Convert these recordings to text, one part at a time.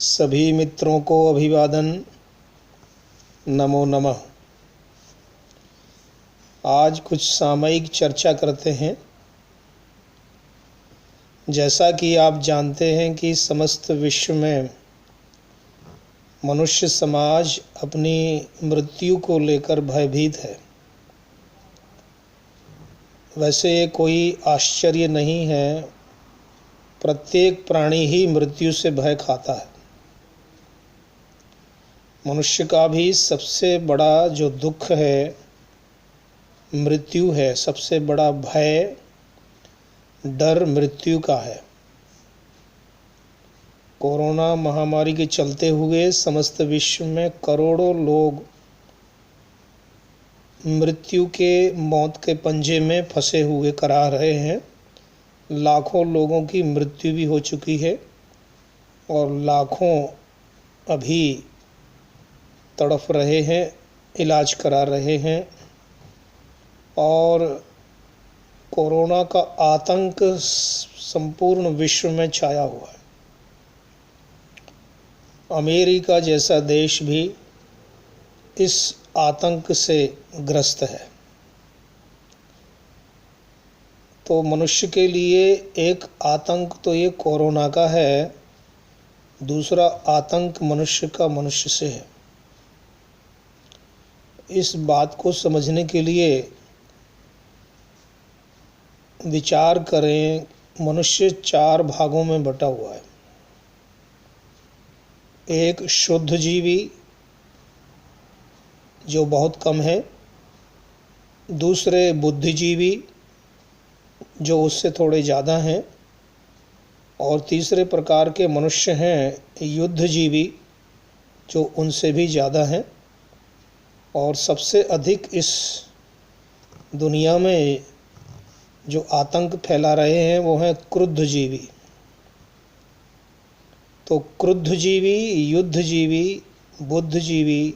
सभी मित्रों को अभिवादन। नमो नमः। आज कुछ सामयिक चर्चा करते हैं। जैसा कि आप जानते हैं कि समस्त विश्व में मनुष्य समाज अपनी मृत्यु को लेकर भयभीत है। वैसे ये कोई आश्चर्य नहीं है, प्रत्येक प्राणी ही मृत्यु से भय खाता है। मनुष्य का भी सबसे बड़ा जो दुख है मृत्यु है। सबसे बड़ा भय डर मृत्यु का है। कोरोना महामारी के चलते हुए समस्त विश्व में करोड़ों लोग मृत्यु के मौत के पंजे में फंसे हुए करा रहे हैं। लाखों लोगों की मृत्यु भी हो चुकी है और लाखों अभी तड़फ रहे हैं, इलाज करा रहे हैं। और कोरोना का आतंक संपूर्ण विश्व में छाया हुआ है। अमेरिका जैसा देश भी इस आतंक से ग्रस्त है। तो मनुष्य के लिए एक आतंक तो ये कोरोना का है, दूसरा आतंक मनुष्य का मनुष्य से है। इस बात को समझने के लिए विचार करें। मनुष्य 4 भागों में बटा हुआ है। एक शुद्ध जीवी जो बहुत कम है, दूसरे बुद्धिजीवी जो उससे थोड़े ज़्यादा हैं, और तीसरे प्रकार के मनुष्य हैं युद्धजीवी जो उनसे भी ज़्यादा हैं। और सबसे अधिक इस दुनिया में जो आतंक फैला रहे हैं वो हैं क्रुद्धजीवी। तो क्रुद्धजीवी, युद्धजीवी, बुद्धिजीवी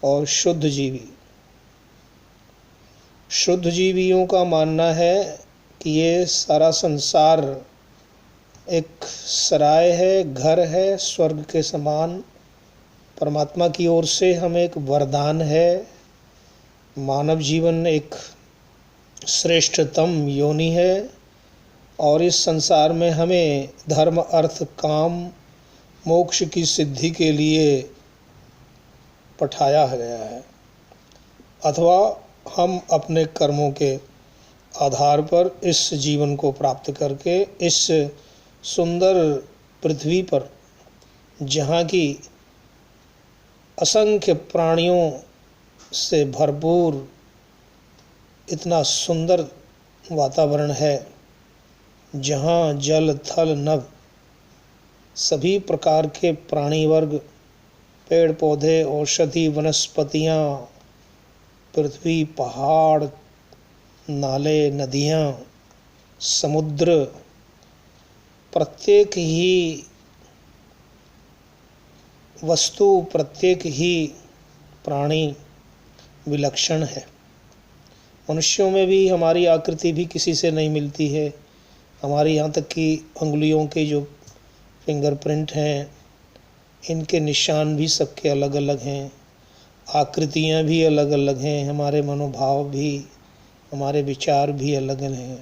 और शुद्धजीवी। शुद्धजीवियों का मानना है कि ये सारा संसार एक सराय है, घर है, स्वर्ग के समान। परमात्मा की ओर से हमें एक वरदान है। मानव जीवन एक श्रेष्ठतम योनि है और इस संसार में हमें धर्म, अर्थ, काम, मोक्ष की सिद्धि के लिए पठाया गया है। अथवा हम अपने कर्मों के आधार पर इस जीवन को प्राप्त करके इस सुंदर पृथ्वी पर, जहाँ की असंख्य प्राणियों से भरपूर इतना सुंदर वातावरण है, जहाँ जल, थल, नभ सभी प्रकार के प्राणी वर्ग, पेड़ पौधे, औषधि, वनस्पतियाँ, पृथ्वी, पहाड़, नाले, नदियाँ, समुद्र, प्रत्येक ही वस्तु, प्रत्येक ही प्राणी विलक्षण है। मनुष्यों में भी हमारी आकृति भी किसी से नहीं मिलती है। हमारी यहाँ तक कि अंगुलियों के जो फिंगरप्रिंट हैं, इनके निशान भी सबके अलग अलग हैं, आकृतियाँ भी अलग अलग हैं, हमारे मनोभाव भी, हमारे विचार भी अलग हैं।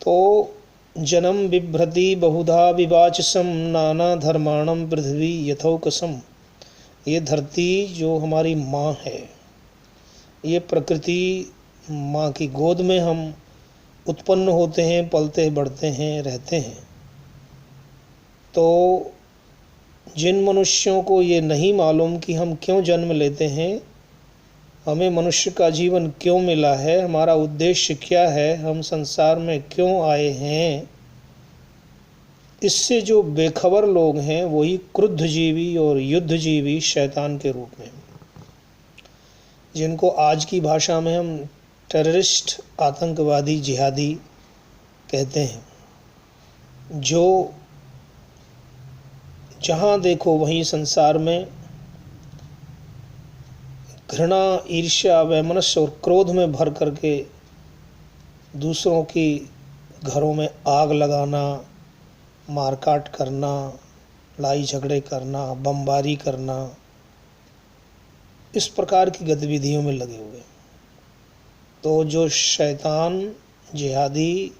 तो जन्म बिभ्रति बहुधा विवाचसम नाना धर्माणम पृथ्वी यथौकसम। ये धरती जो हमारी माँ है, ये प्रकृति माँ की गोद में हम उत्पन्न होते हैं, पलते बढ़ते हैं, रहते हैं। तो जिन मनुष्यों को ये नहीं मालूम कि हम क्यों जन्म लेते हैं, हमें मनुष्य का जीवन क्यों मिला है, हमारा उद्देश्य क्या है, हम संसार में क्यों आए हैं, इससे जो बेखबर लोग हैं वही क्रुद्धजीवी और युद्धजीवी शैतान के रूप में, जिनको आज की भाषा में हम टेररिस्ट, आतंकवादी, जिहादी कहते हैं, जो जहाँ देखो वहीं संसार में घृणा, ईर्ष्या, वैमनस्य और क्रोध में भर करके दूसरों की घरों में आग लगाना, मारकाट करना, लड़ाई झगड़े करना, बमबारी करना, इस प्रकार की गतिविधियों में लगे हुए। तो जो शैतान, जिहादी,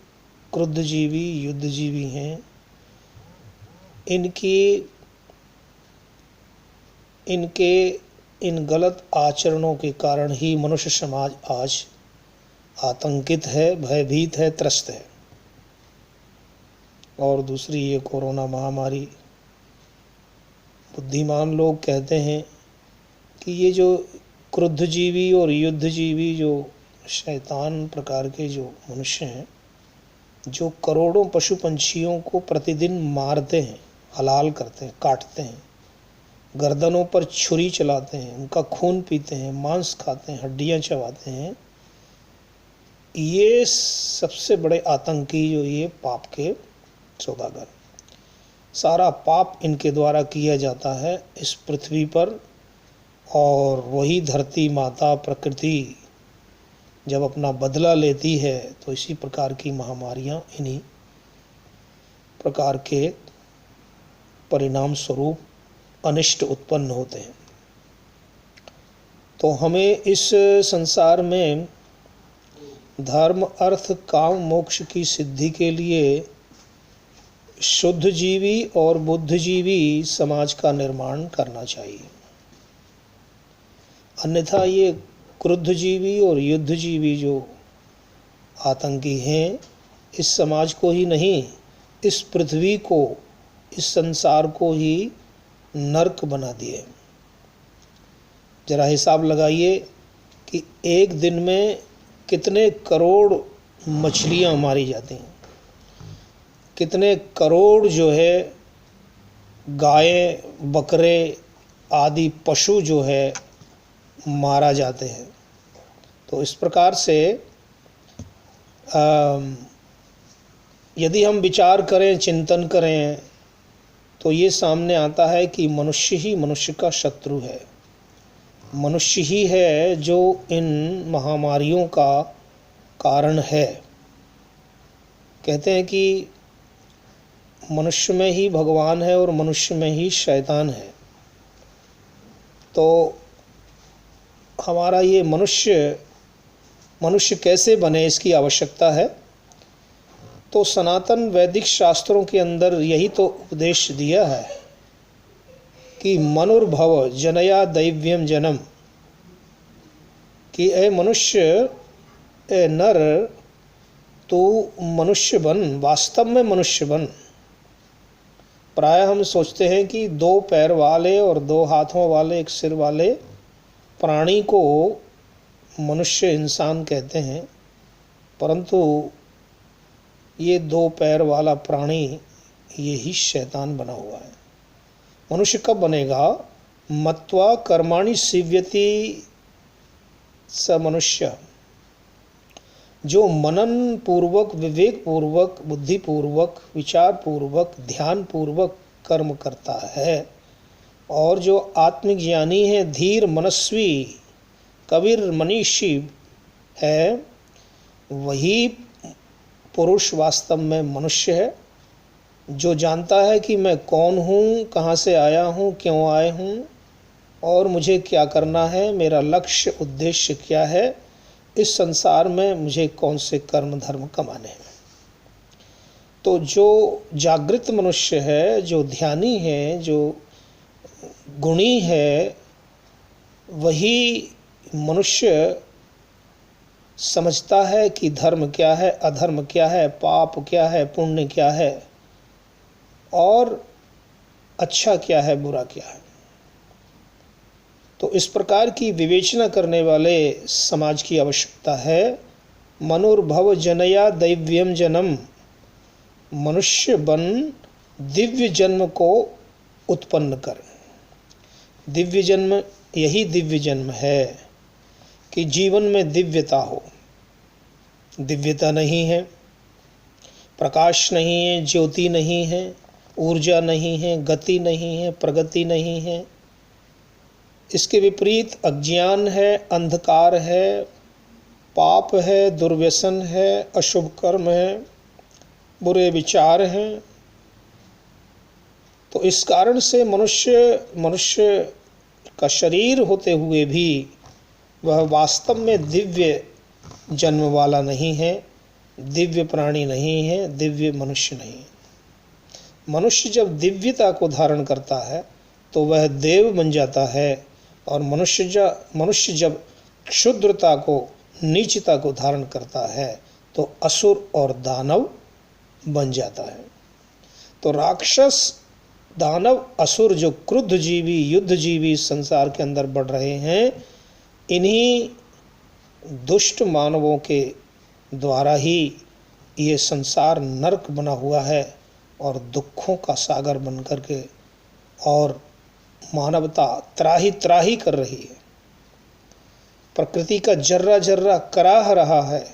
क्रुद्धजीवी, युद्धजीवी हैं, इनके इन गलत आचरणों के कारण ही मनुष्य समाज आज आतंकित है, भयभीत है, त्रस्त है। और दूसरी ये कोरोना महामारी, बुद्धिमान लोग कहते हैं कि ये जो क्रुद्धजीवी और युद्धजीवी, जो शैतान प्रकार के जो मनुष्य हैं, जो करोड़ों पशु पंछियों को प्रतिदिन मारते हैं, हलाल करते हैं, काटते हैं, गर्दनों पर छुरी चलाते हैं, उनका खून पीते हैं, मांस खाते हैं, हड्डियां चबाते हैं, ये सबसे बड़े आतंकी जो ये पाप के सौदागर, सारा पाप इनके द्वारा किया जाता है इस पृथ्वी पर। और वही धरती माता प्रकृति जब अपना बदला लेती है तो इसी प्रकार की महामारियां इन्हीं प्रकार के परिणाम स्वरूप अनिष्ट उत्पन्न होते हैं। तो हमें इस संसार में धर्म, अर्थ, काम, मोक्ष की सिद्धि के लिए शुद्ध जीवी और बुद्धिजीवी समाज का निर्माण करना चाहिए। अन्यथा ये क्रुद्धजीवी और युद्धजीवी जो आतंकी हैं, इस समाज को ही नहीं, इस पृथ्वी को, इस संसार को ही नरक बना दिए। जरा हिसाब लगाइए कि एक दिन में कितने करोड़ मछलियां मारी जाती हैं, कितने करोड़ जो है गायें, बकरे आदि पशु जो है मारा जाते हैं। तो इस प्रकार से यदि हम विचार करें, चिंतन करें, तो ये सामने आता है कि मनुष्य ही मनुष्य का शत्रु है। मनुष्य ही है जो इन महामारियों का कारण है। कहते हैं कि मनुष्य में ही भगवान है और मनुष्य में ही शैतान है। तो हमारा ये मनुष्य कैसे बने, इसकी आवश्यकता है। तो सनातन वैदिक शास्त्रों के अंदर यही तो उपदेश दिया है कि मनुर्भव जनया दैव्यम जन्म, कि ए मनुष्य, ए नर, तो मनुष्य बन, वास्तव में मनुष्य बन। प्रायः हम सोचते हैं कि 2 पैर वाले और 2 हाथों वाले, 1 सिर वाले प्राणी को मनुष्य, इंसान कहते हैं, परंतु ये 2 पैर वाला प्राणी ये ही शैतान बना हुआ है। मनुष्य कब बनेगा? मत्वा कर्माणि सीव्यति स मनुष्य, जो मनन पूर्वक, विवेक पूर्वक, बुद्धि पूर्वक, विचार पूर्वक, ध्यान पूर्वक कर्म करता है, और जो आत्मज्ञानी है, धीर मनस्वी, कबीर मनीषी है, वही पुरुष वास्तव में मनुष्य है, जो जानता है कि मैं कौन हूँ, कहाँ से आया हूँ, क्यों आए हूँ, और मुझे क्या करना है, मेरा लक्ष्य, उद्देश्य क्या है, इस संसार में मुझे कौन से कर्म धर्म कमाने हैं। तो जो जागृत मनुष्य है, जो ध्यानी है, जो गुणी है, वही मनुष्य समझता है कि धर्म क्या है, अधर्म क्या है, पाप क्या है, पुण्य क्या है, और अच्छा क्या है, बुरा क्या है। तो इस प्रकार की विवेचना करने वाले समाज की आवश्यकता है। मनुर्भव जनया दैव्यम जन्म, मनुष्य बन दिव्य जन्म को उत्पन्न कर। दिव्य जन्म, यही दिव्य जन्म है कि जीवन में दिव्यता हो। दिव्यता नहीं है, प्रकाश नहीं है, ज्योति नहीं है, ऊर्जा नहीं है, गति नहीं है, प्रगति नहीं है। इसके विपरीत अज्ञान है, अंधकार है, पाप है, दुर्व्यसन है, अशुभ कर्म है, बुरे विचार हैं, तो इस कारण से मनुष्य का शरीर होते हुए भी वह वास्तव में दिव्य जन्म वाला नहीं है, दिव्य प्राणी नहीं है, दिव्य मनुष्य नहीं है। मनुष्य जब दिव्यता को धारण करता है तो वह देव बन जाता है, और मनुष्य जब क्षुद्रता को, नीचता को धारण करता है तो असुर और दानव बन जाता है। तो राक्षस, दानव, असुर जो क्रुद्ध जीवी, युद्ध जीवी संसार के अंदर बढ़ रहे हैं, इन्हीं दुष्ट मानवों के द्वारा ही ये संसार नरक बना हुआ है और दुखों का सागर बन करके और मानवता त्राही त्राही कर रही है। प्रकृति का जर्रा जर्रा कराह रहा है।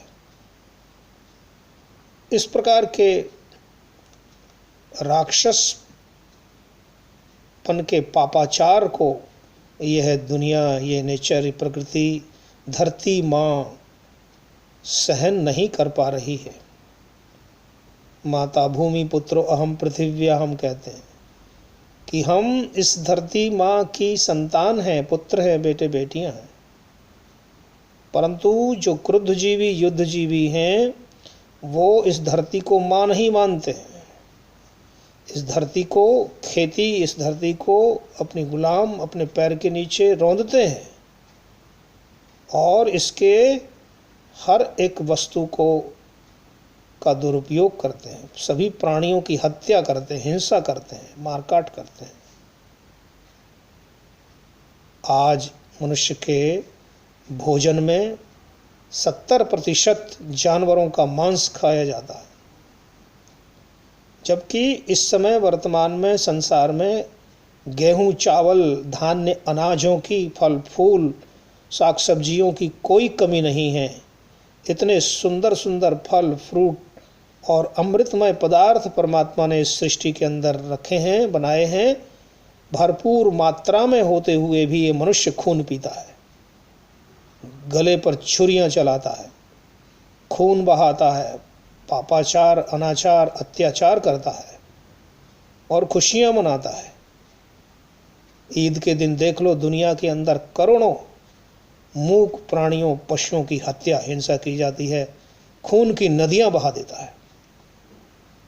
इस प्रकार के राक्षसपन के पापाचार को यह दुनिया, ये नेचर, ये प्रकृति, धरती माँ सहन नहीं कर पा रही है। माता भूमि पुत्रो अहम पृथिव्या, हम कहते हैं कि हम इस धरती माँ की संतान हैं, पुत्र हैं, बेटे बेटियां हैं। परंतु जो क्रुद्ध जीवी, युद्ध जीवी हैं, वो इस धरती को माँ नहीं मानते हैं। इस धरती को खेती, इस धरती को अपनी गुलाम, अपने पैर के नीचे रौंदते हैं और इसके हर एक वस्तु का दुरुपयोग करते हैं। सभी प्राणियों की हत्या करते हैं, हिंसा करते हैं, मारकाट करते हैं। आज मनुष्य के भोजन में 70% जानवरों का मांस खाया जाता है, जबकि इस समय वर्तमान में संसार में गेहूं, चावल, धान्य, अनाजों की, फल फूल, साग सब्जियों की कोई कमी नहीं है। इतने सुंदर सुंदर फल, फ्रूट और अमृतमय पदार्थ परमात्मा ने इस सृष्टि के अंदर रखे हैं, बनाए हैं। भरपूर मात्रा में होते हुए भी ये मनुष्य खून पीता है, गले पर छुरियां चलाता है, खून बहाता है, पापाचार, अनाचार, अत्याचार करता है और खुशियां मनाता है। ईद के दिन देख लो, दुनिया के अंदर करोड़ों मूक प्राणियों, पशुओं की हत्या, हिंसा की जाती है, खून की नदियां बहा देता है।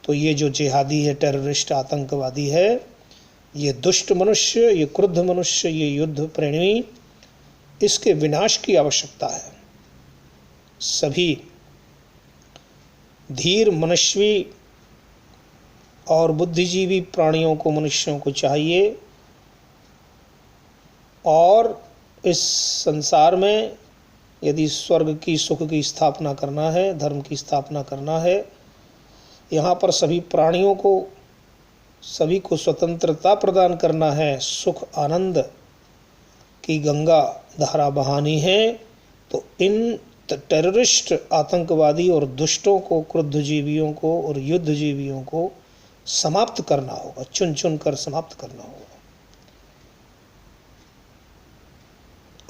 तो ये जो जिहादी है, टेररिस्ट, आतंकवादी है, ये दुष्ट मनुष्य, ये क्रुद्ध मनुष्य, ये युद्ध प्रेमी, इसके विनाश की आवश्यकता है। सभी धीर, मनस्वी और बुद्धिजीवी प्राणियों को, मनुष्यों को चाहिए, और इस संसार में यदि स्वर्ग की, सुख की स्थापना करना है, धर्म की स्थापना करना है, यहाँ पर सभी प्राणियों को, सभी को स्वतंत्रता प्रदान करना है, सुख आनंद की गंगा धारा बहानी है, तो इन टेररिस्ट, आतंकवादी और दुष्टों को, क्रुद्ध जीवियों को और युद्ध जीवियों को समाप्त करना होगा, चुन चुन कर समाप्त करना होगा।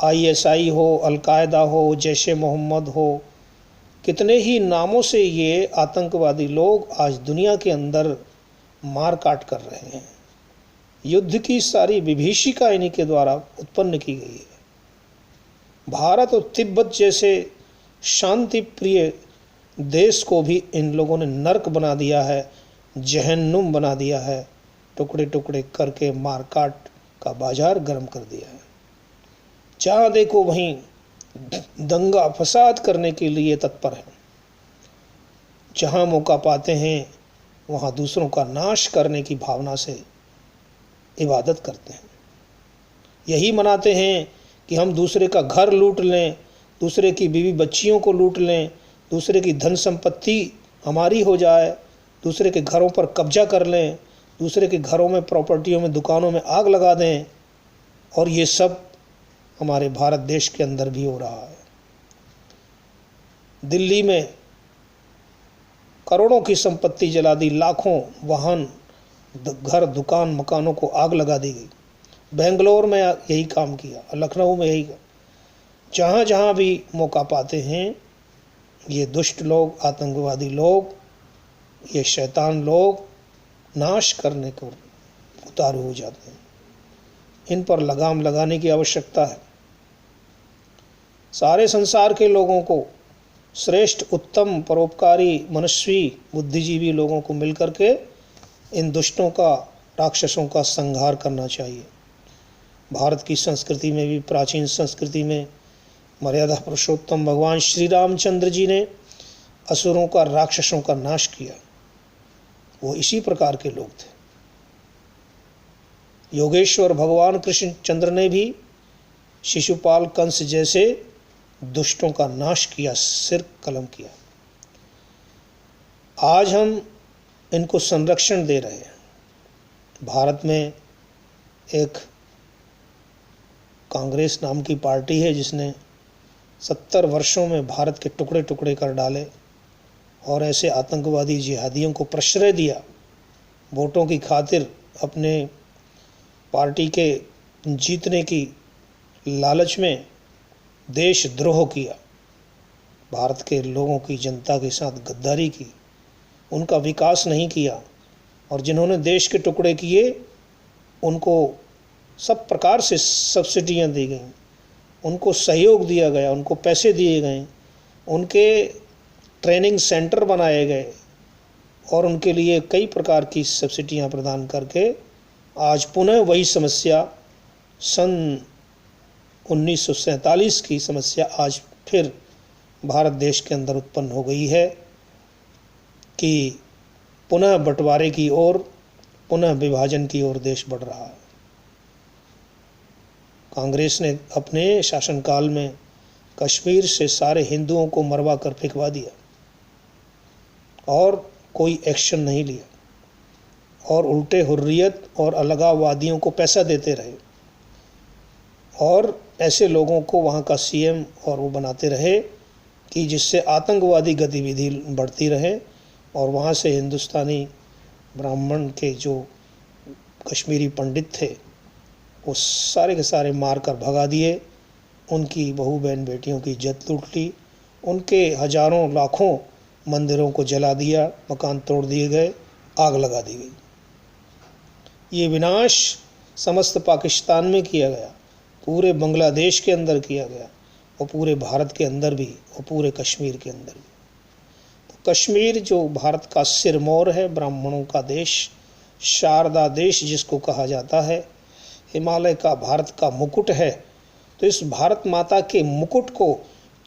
ISI हो, अलकायदा हो, जैश मोहम्मद हो, कितने ही नामों से ये आतंकवादी लोग आज दुनिया के अंदर मार काट कर रहे हैं। युद्ध की सारी विभीषिका इन्हीं के द्वारा उत्पन्न की गई है। भारत और तिब्बत जैसे शांति प्रिय देश को भी इन लोगों ने नर्क बना दिया है, जहन्नुम बना दिया है, टुकड़े टुकड़े करके मारकाट का बाजार गर्म कर दिया है। जहाँ देखो वहीं दंगा फसाद करने के लिए तत्पर है। जहाँ मौका पाते हैं वहाँ दूसरों का नाश करने की भावना से इबादत करते हैं। यही मनाते हैं कि हम दूसरे का घर लूट लें, दूसरे की बीवी बच्चियों को लूट लें, दूसरे की धन संपत्ति हमारी हो जाए, दूसरे के घरों पर कब्जा कर लें, दूसरे के घरों में, प्रॉपर्टियों में, दुकानों में आग लगा दें। और ये सब हमारे भारत देश के अंदर भी हो रहा है। दिल्ली में करोड़ों की संपत्ति जला दी, लाखों वाहन, घर, दुकान, मकानों को आग लगा दी गई। बेंगलोर में यही काम किया, लखनऊ में यही। जहाँ जहाँ भी मौका पाते हैं ये दुष्ट लोग, आतंकवादी लोग, ये शैतान लोग नाश करने को उतारू हो जाते हैं। इन पर लगाम लगाने की आवश्यकता है। सारे संसार के लोगों को, श्रेष्ठ, उत्तम, परोपकारी, मनस्वी, बुद्धिजीवी लोगों को मिलकर के इन दुष्टों का, राक्षसों का संहार करना चाहिए। भारत की संस्कृति में भी, प्राचीन संस्कृति में, मर्यादा पुरुषोत्तम भगवान श्री रामचंद्र जी ने असुरों का, राक्षसों का नाश किया। वो इसी प्रकार के लोग थे। योगेश्वर भगवान कृष्ण चंद्र ने भी शिशुपाल, कंस जैसे दुष्टों का नाश किया, सिर कलम किया। आज हम इनको संरक्षण दे रहे हैं। भारत में एक कांग्रेस नाम की पार्टी है जिसने 70 वर्षों में भारत के टुकड़े टुकड़े कर डाले और ऐसे आतंकवादी जिहादियों को प्रश्रय दिया। वोटों की खातिर अपने पार्टी के जीतने की लालच में देशद्रोह किया, भारत के लोगों की, जनता के साथ गद्दारी की, उनका विकास नहीं किया। और जिन्होंने देश के टुकड़े किए उनको सब प्रकार से सब्सिडियां दी गईं, उनको सहयोग दिया गया, उनको पैसे दिए गए, उनके ट्रेनिंग सेंटर बनाए गए और उनके लिए कई प्रकार की सब्सिडियां प्रदान करके आज पुनः वही समस्या, सन 1947 की समस्या आज फिर भारत देश के अंदर उत्पन्न हो गई है कि पुनः बंटवारे की ओर, पुनः विभाजन की ओर देश बढ़ रहा है। कांग्रेस ने अपने शासनकाल में कश्मीर से सारे हिंदुओं को मरवा कर फेंकवा दिया और कोई एक्शन नहीं लिया और उल्टे हुर्रियत और अलगाववादियों को पैसा देते रहे और ऐसे लोगों को वहाँ का सीएम और वो बनाते रहे कि जिससे आतंकवादी गतिविधि बढ़ती रहे और वहाँ से हिंदुस्तानी ब्राह्मण के जो कश्मीरी पंडित थे वो सारे के सारे मार कर भगा दिए, उनकी बहू बहन बेटियों की इज्जत लूट ली, उनके हजारों लाखों मंदिरों को जला दिया, मकान तोड़ दिए गए, आग लगा दी गई। ये विनाश समस्त पाकिस्तान में किया गया, पूरे बांग्लादेश के अंदर किया गया और पूरे भारत के अंदर भी और पूरे कश्मीर के अंदर भी। तो कश्मीर जो भारत का सिरमौर है, ब्राह्मणों का देश, शारदा देश जिसको कहा जाता है, हिमालय का भारत का मुकुट है। तो इस भारत माता के मुकुट को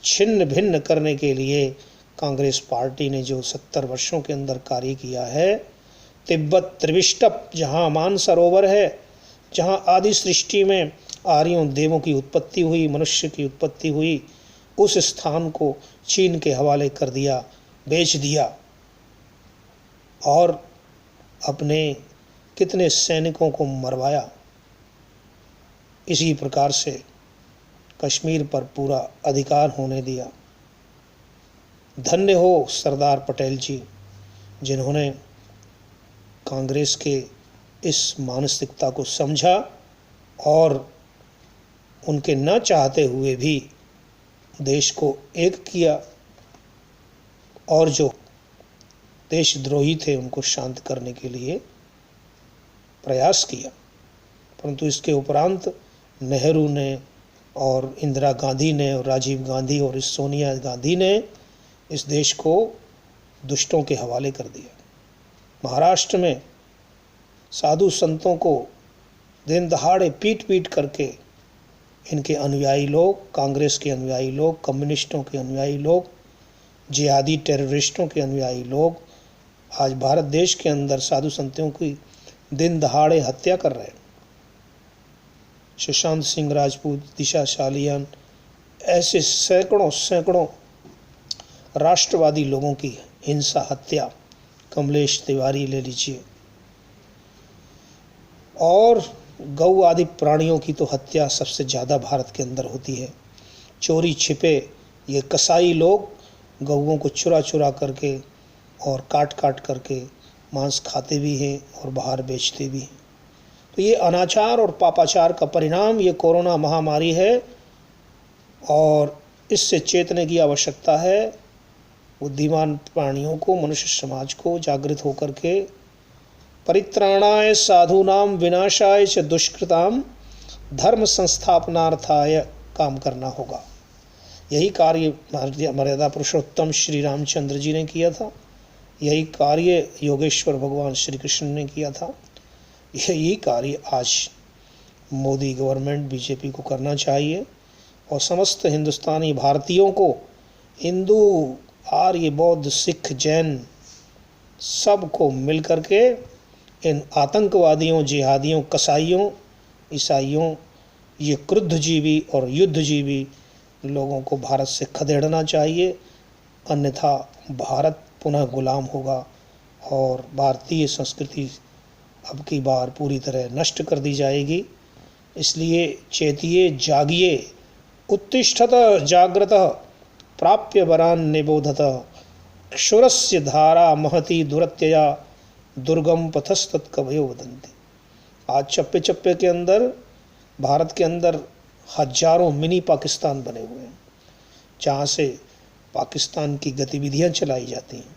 छिन्न भिन्न करने के लिए कांग्रेस पार्टी ने जो 70 वर्षों के अंदर कार्य किया है, तिब्बत त्रिविष्टप जहाँ मानसरोवर है, जहाँ आदि सृष्टि में आर्यों देवों की उत्पत्ति हुई, मनुष्य की उत्पत्ति हुई, उस स्थान को चीन के हवाले कर दिया, बेच दिया और अपने कितने सैनिकों को मरवाया। इसी प्रकार से कश्मीर पर पूरा अधिकार होने दिया। धन्य हो सरदार पटेल जी जिन्होंने कांग्रेस के इस मानसिकता को समझा और उनके न चाहते हुए भी देश को एक किया और जो देशद्रोही थे उनको शांत करने के लिए प्रयास किया। परंतु इसके उपरांत नेहरू ने और इंदिरा गांधी ने और राजीव गांधी और इस सोनिया गांधी ने इस देश को दुष्टों के हवाले कर दिया। महाराष्ट्र में साधु संतों को दिन दहाड़े पीट पीट करके इनके अनुयायी लोग, कांग्रेस के अनुयायी लोग, कम्युनिस्टों के अनुयायी लोग, जिहादी टेररिस्टों के अनुयायी लोग आज भारत देश के अंदर साधु संतों की दिन दहाड़े हत्या कर रहे हैं। सुशांत सिंह राजपूत, दिशा शालियन, ऐसे सैकड़ों सैकड़ों राष्ट्रवादी लोगों की हिंसा, हत्या, कमलेश तिवारी ले लीजिए, और गौ आदि प्राणियों की तो हत्या सबसे ज़्यादा भारत के अंदर होती है। चोरी छिपे ये कसाई लोग गौओं को चुरा चुरा करके और काट काट करके मांस खाते भी हैं और बाहर बेचते भी हैं। तो ये अनाचार और पापाचार का परिणाम ये कोरोना महामारी है और इससे चेतने की आवश्यकता है। बुद्धिमान प्राणियों को, मनुष्य समाज को जागृत होकर के परित्राणाय साधूनां विनाशाय च दुष्कृताम धर्म संस्थापनार्थाय काम करना होगा। यही कार्य मर्यादा पुरुषोत्तम श्री रामचंद्र जी ने किया था, यही कार्य योगेश्वर भगवान श्री कृष्ण ने किया था, यही कार्य आज मोदी गवर्नमेंट बीजेपी को करना चाहिए और समस्त हिंदुस्तानी भारतीयों को, हिंदू आर्य बौद्ध सिख जैन सबको मिल करके इन आतंकवादियों, जिहादियों, कसाईयों, ईसाइयों, ये क्रुद्धजीवी और युद्धजीवी लोगों को भारत से खदेड़ना चाहिए, अन्यथा भारत पुनः गुलाम होगा और भारतीय संस्कृति अब की बार पूरी तरह नष्ट कर दी जाएगी। इसलिए चेतिये जागिए, उत्तिष्ठत जाग्रत, प्राप्य वरान निबोधत, क्षुरस्य धारा महती दुरत्यया, दुर्गम पथस्तत्कवयो वदन्ति। आज चप्पे चप्पे के अंदर, भारत के अंदर हजारों मिनी पाकिस्तान बने हुए हैं, जहाँ से पाकिस्तान की गतिविधियाँ चलाई जाती हैं।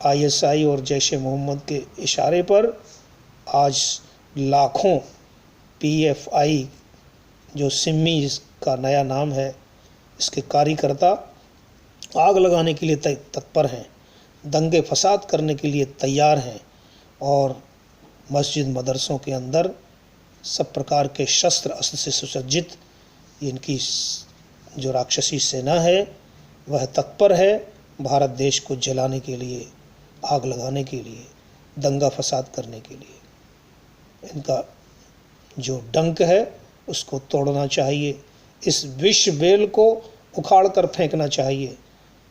आईएसआई और जैश ए मोहम्मद के इशारे पर आज लाखों पीएफआई, जो सिम्मी का नया नाम है, इसके कार्यकर्ता आग लगाने के लिए तत्पर हैं, दंगे फसाद करने के लिए तैयार हैं और मस्जिद मदरसों के अंदर सब प्रकार के शस्त्र अस्त्र से सुसज्जित इनकी जो राक्षसी सेना है वह तत्पर है भारत देश को जलाने के लिए, आग लगाने के लिए, दंगा फसाद करने के लिए। इनका जो डंक है उसको तोड़ना चाहिए, इस विष बेल को उखाड़ कर फेंकना चाहिए,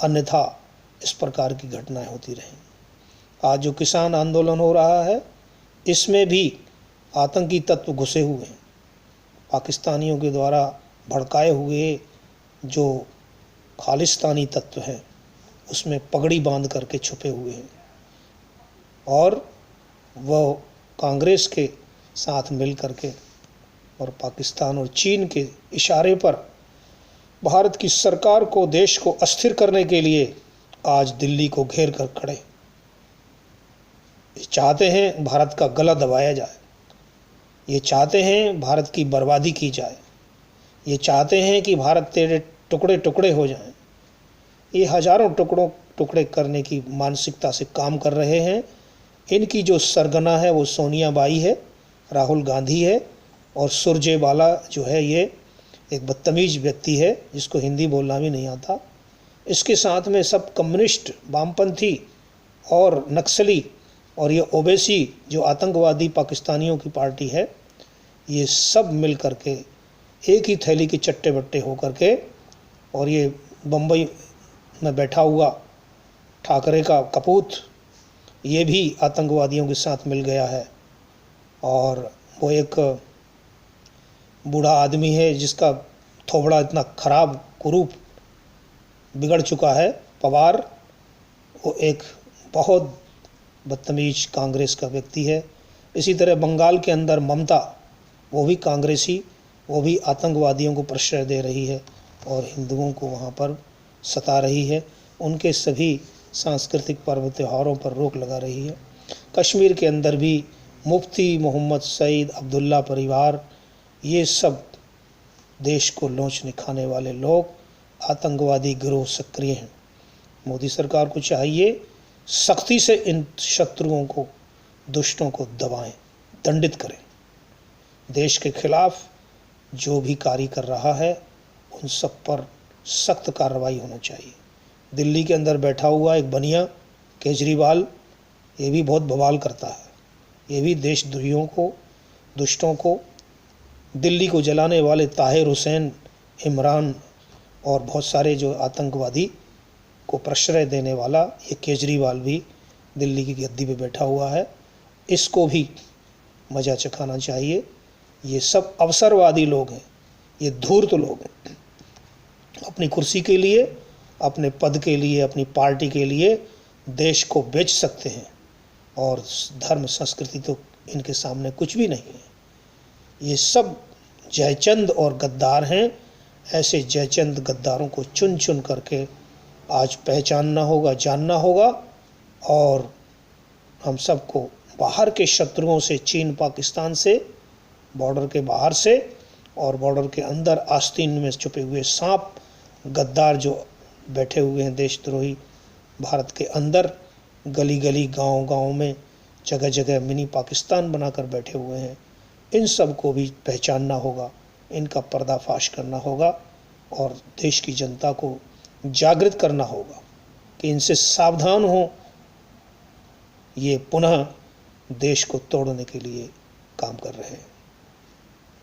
अन्यथा इस प्रकार की घटनाएं होती रहेंगी। आज जो किसान आंदोलन हो रहा है इसमें भी आतंकी तत्व घुसे हुए हैं, पाकिस्तानियों के द्वारा भड़काए हुए जो खालिस्तानी तत्व हैं उसमें पगड़ी बांध करके छुपे हुए हैं और वह कांग्रेस के साथ मिल करके और पाकिस्तान और चीन के इशारे पर भारत की सरकार को, देश को अस्थिर करने के लिए आज दिल्ली को घेर कर खड़े चाहते हैं भारत का गला दबाया जाए, ये चाहते हैं भारत की बर्बादी की जाए, ये चाहते हैं कि भारत तेरे टुकड़े टुकड़े हो जाएं। ये हजारों टुकड़े करने की मानसिकता से काम कर रहे हैं। इनकी जो सरगना है वो सोनिया बाई है, राहुल गांधी है और सुरजेवाला जो है ये एक बदतमीज व्यक्ति है जिसको हिंदी बोलना भी नहीं आता। इसके साथ में सब कम्युनिस्ट, वामपंथी और नक्सली और ये ओवैसी जो आतंकवादी पाकिस्तानियों की पार्टी है, ये सब मिल करके एक ही थैली के चट्टे बट्टे हो करके, और ये बम्बई में बैठा हुआ ठाकरे का कपूत, ये भी आतंकवादियों के साथ मिल गया है। और वो एक बूढ़ा आदमी है जिसका थोबड़ा इतना खराब कुरूप बिगड़ चुका है, पवार, वो एक बहुत बदतमीज कांग्रेस का व्यक्ति है। इसी तरह बंगाल के अंदर ममता, वो भी कांग्रेसी, वो भी आतंकवादियों को प्रश्रय दे रही है और हिंदुओं को वहाँ पर सता रही है, उनके सभी सांस्कृतिक पर्व त्योहारों पर रोक लगा रही है। कश्मीर के अंदर भी मुफ्ती मोहम्मद सईद अब्दुल्ला परिवार, ये सब देश को लोचने खाने वाले लोग, आतंकवादी गिरोह सक्रिय हैं। मोदी सरकार को चाहिए सख्ती से इन शत्रुओं को, दुष्टों को दबाएं, दंडित करें। देश के खिलाफ जो भी कार्य कर रहा है उन सब पर सख्त कार्रवाई होना चाहिए। दिल्ली के अंदर बैठा हुआ एक बनिया केजरीवाल, ये भी बहुत बवाल करता है, ये भी देशद्रोहियों को, दुष्टों को, दिल्ली को जलाने वाले ताहिर हुसैन, इमरान और बहुत सारे जो आतंकवादी को प्रश्रय देने वाला ये केजरीवाल भी दिल्ली की गद्दी पे बैठा हुआ है, इसको भी मजा चखाना चाहिए। ये सब अवसरवादी लोग हैं, ये धूर्त लोग हैं, अपनी कुर्सी के लिए, अपने पद के लिए, अपनी पार्टी के लिए देश को बेच सकते हैं और धर्म संस्कृति तो इनके सामने कुछ भी नहीं है। ये सब जयचंद और गद्दार हैं। ऐसे जयचंद गद्दारों को चुन चुन करके आज पहचानना होगा, जानना होगा और हम सबको बाहर के शत्रुओं से, चीन पाकिस्तान से, बॉर्डर के बाहर से और बॉर्डर के अंदर आस्तीन में छुपे हुए सांप गद्दार जो बैठे हुए हैं, देशद्रोही भारत के अंदर गली गली, गांव गांव में, जगह जगह मिनी पाकिस्तान बनाकर बैठे हुए हैं। इन सब को भी पहचानना होगा, इनका पर्दाफाश करना होगा और देश की जनता को जागृत करना होगा कि इनसे सावधान हो। ये पुनः देश को तोड़ने के लिए काम कर रहे हैं।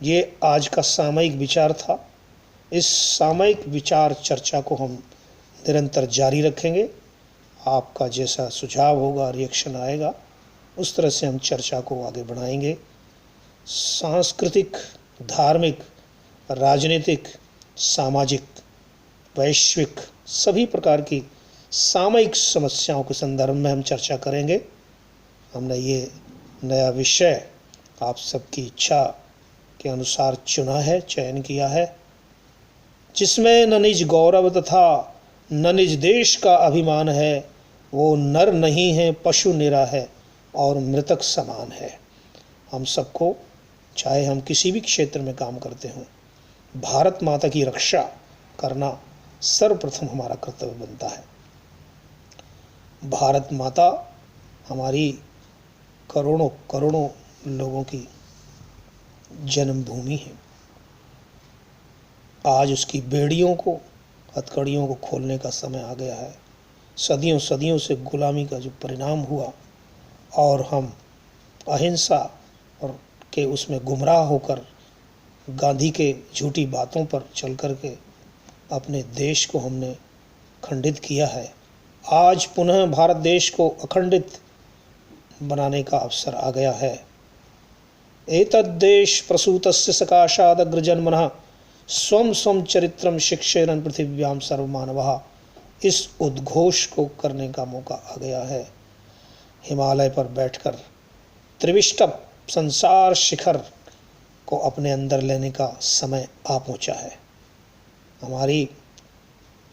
ये आज का सामयिक विचार था। इस सामयिक विचार चर्चा को हम निरंतर जारी रखेंगे। आपका जैसा सुझाव होगा, रिएक्शन आएगा, उस तरह से हम चर्चा को आगे बढ़ाएंगे। सांस्कृतिक, धार्मिक, राजनीतिक, सामाजिक, वैश्विक सभी प्रकार की सामयिक समस्याओं के संदर्भ में हम चर्चा करेंगे। हमने ये नया विषय आप सबकी इच्छा के अनुसार चुना है, चयन किया है, जिसमें न निज गौरव तथा न निज देश का अभिमान है। वो नर नहीं है, पशु निरा है और मृतक समान है। हम सबको, चाहे हम किसी भी क्षेत्र में काम करते हों, भारत माता की रक्षा करना सर्वप्रथम हमारा कर्तव्य बनता है। भारत माता हमारी करोड़ों करोड़ों लोगों की जन्मभूमि है। आज उसकी बेड़ियों को, हथकड़ियों को खोलने का समय आ गया है। सदियों सदियों से गुलामी का जो परिणाम हुआ और हम अहिंसा और के उसमें गुमराह होकर गांधी के झूठी बातों पर चल कर के अपने देश को हमने खंडित किया है। आज पुनः भारत देश को अखंडित बनाने का अवसर आ गया है। एतद्देश प्रसूतस्य सकाशादग्रजन्मनः स्वं स्वं चरित्रम शिक्षेरन् पृथिव्यां सर्वमानवः। इस उद्घोष को करने का मौका आ गया है। हिमालय पर बैठकर त्रिविष्टप संसार शिखर को अपने अंदर लेने का समय आ पहुंचा है। हमारी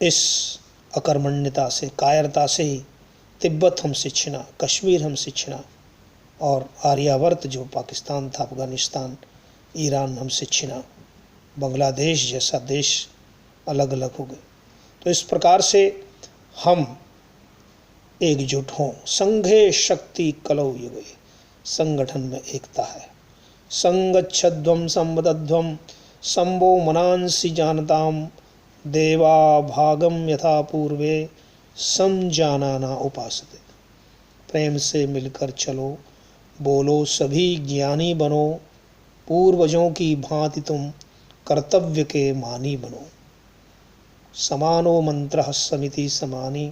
इस अकर्मण्यता से, कायरता से ही तिब्बत हमसे छिना, कश्मीर हमसे छिना और आर्यावर्त जो पाकिस्तान था, अफगानिस्तान, ईरान हमसे छिना, बांग्लादेश जैसा देश अलग अलग हो गए। तो इस प्रकार से हम एकजुट हों। संघे शक्ति कलौ युगे, संगठन में एकता है। संगच्छध्वं संवदध्वं संभो मनांसि जानताम, देवा भागम यथा पूर्वे समजानाना उपासते। प्रेम से मिलकर चलो, बोलो सभी ज्ञानी बनो, पूर्वजों की भांति तुम कर्तव्य के मानी बनो। समानो मंत्रः समिति समानी,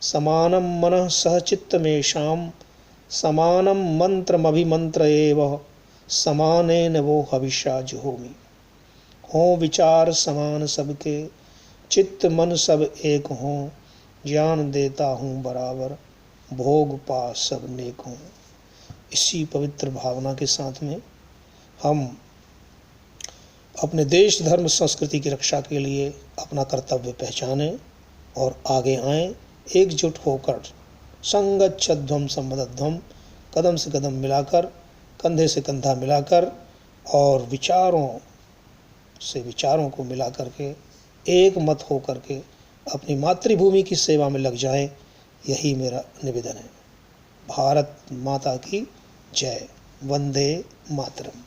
समानं मनः सह चित्तमेषां, समानं मंत्रमभिमंत्र एव, समानेन वो हविषा जुहोमि। हों विचार समान सबके, चित्त मन सब एक हों, ज्ञान देता हूँ बराबर, भोग पा सब नेक हों। इसी पवित्र भावना के साथ में हम अपने देश, धर्म, संस्कृति की रक्षा के लिए अपना कर्तव्य पहचानें और आगे आएं, एकजुट होकर। संगच्छध्वं संवदध्वं, कदम से कदम मिलाकर, कंधे से कंधा मिलाकर और विचारों से विचारों को मिला करके एक मत हो करके अपनी मातृभूमि की सेवा में लग जाएं। यही मेरा निवेदन है। भारत माता की जय। वंदे मातरम।